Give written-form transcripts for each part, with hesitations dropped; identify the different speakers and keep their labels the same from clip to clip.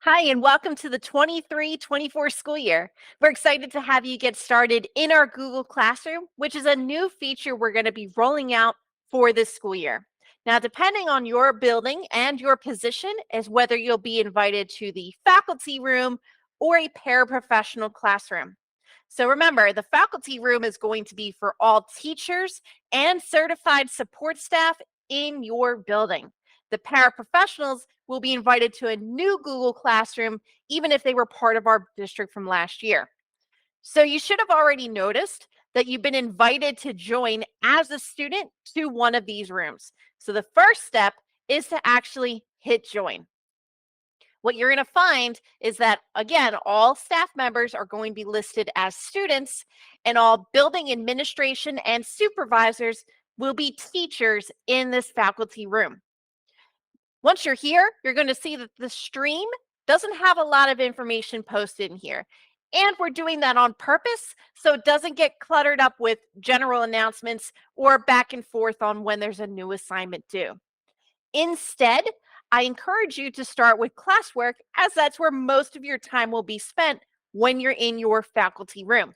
Speaker 1: Hi, and welcome to the 23-24 school year. We're excited to have you get started in our Google Classroom, which is a new feature we're going to be rolling out for this school year. Now, depending on your building and your position is whether you'll be invited to the faculty room or a paraprofessional classroom. So remember, the faculty room is going to be for all teachers and certified support staff in your building. The paraprofessionals will be invited to a new Google Classroom, even if they were part of our district from last year. So you should have already noticed that you've been invited to join as a student to one of these rooms. So the first step is to actually hit join. What you're going to find is that, again, all staff members are going to be listed as students, and all building administration and supervisors will be teachers in this faculty room. Once you're here, you're going to see that the stream doesn't have a lot of information posted in here. And we're doing that on purpose so it doesn't get cluttered up with general announcements or back and forth on when there's a new assignment due. Instead, I encourage you to start with classwork, as that's where most of your time will be spent when you're in your faculty room.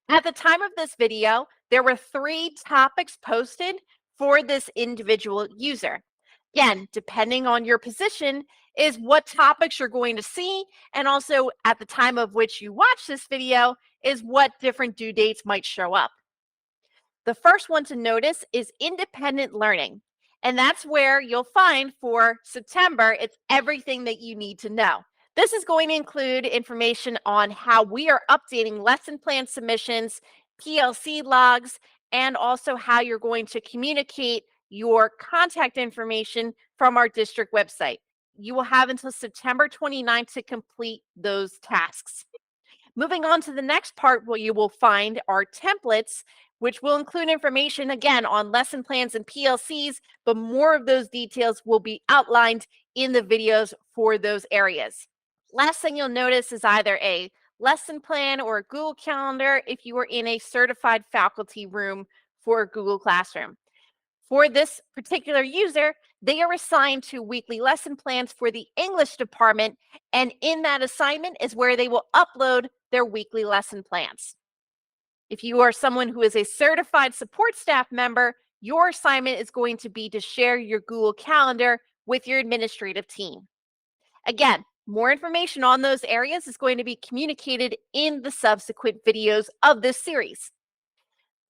Speaker 1: At the time of this video, there were 3 topics posted for this individual user. Again, depending on your position is what topics you're going to see, and also at the time of which you watch this video is what different due dates might show up. The first one to notice is independent learning. And that's where you'll find for September, it's everything that you need to know. This is going to include information on how we are updating lesson plan submissions, PLC logs, and also how you're going to communicate your contact information from our district website. You will have until September 29th to complete those tasks. Moving on to the next part, where you will find our templates, which will include information, again, on lesson plans and PLCs, but more of those details will be outlined in the videos for those areas. Last thing you'll notice is either a lesson plan or a Google Calendar if you are in a certified faculty room for a Google Classroom. For this particular user, they are assigned to weekly lesson plans for the English department, and in that assignment is where they will upload their weekly lesson plans. If you are someone who is a certified support staff member, your assignment is going to be to share your Google Calendar with your administrative team. Again, more information on those areas is going to be communicated in the subsequent videos of this series.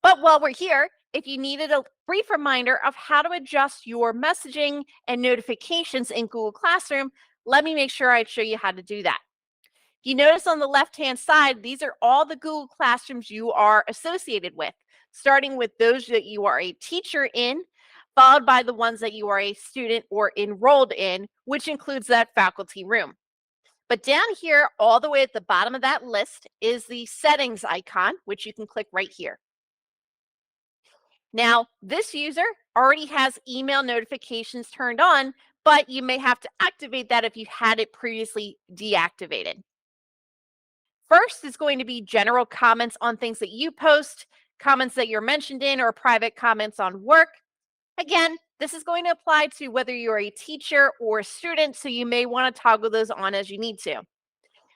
Speaker 1: But while we're here, if you needed a brief reminder of how to adjust your messaging and notifications in Google Classroom, let me make sure I show you how to do that. You notice on the left-hand side, these are all the Google Classrooms you are associated with, starting with those that you are a teacher in, followed by the ones that you are a student or enrolled in, which includes that faculty room. But down here, all the way at the bottom of that list, is the settings icon, which you can click right here. Now, this user already has email notifications turned on, but you may have to activate that if you had it previously deactivated. First is going to be general comments on things that you post, comments that you're mentioned in, or private comments on work. Again, this is going to apply to whether you're a teacher or a student, so you may want to toggle those on as you need to.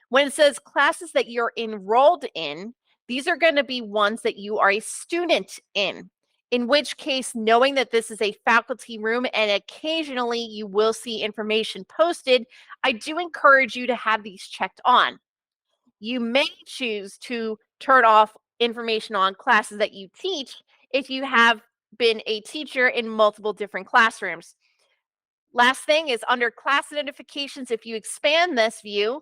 Speaker 1: When it says classes that you're enrolled in, these are going to be ones that you are a student in which case, knowing that this is a faculty room and occasionally you will see information posted, I do encourage you to have these checked on. You may choose to turn off information on classes that you teach if you have been a teacher in multiple different classrooms. Last thing is under class notifications, if you expand this view,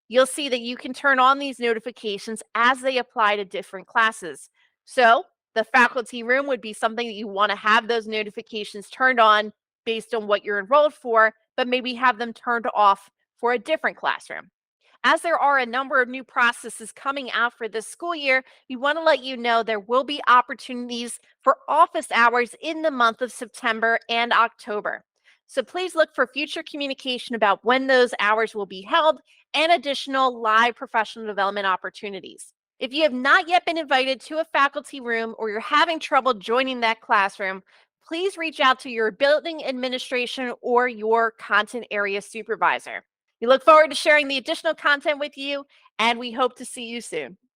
Speaker 1: you'll see that you can turn on these notifications as they apply to different classes. So the faculty room would be something that you want to have those notifications turned on based on what you're enrolled for, but maybe have them turned off for a different classroom. As there are a number of new processes coming out for this school year, we want to let you know there will be opportunities for office hours in the month of September and October. So please look for future communication about when those hours will be held and additional live professional development opportunities. If you have not yet been invited to a faculty room or you're having trouble joining that classroom, please reach out to your building administration or your content area supervisor. We look forward to sharing the additional content with you, and we hope to see you soon.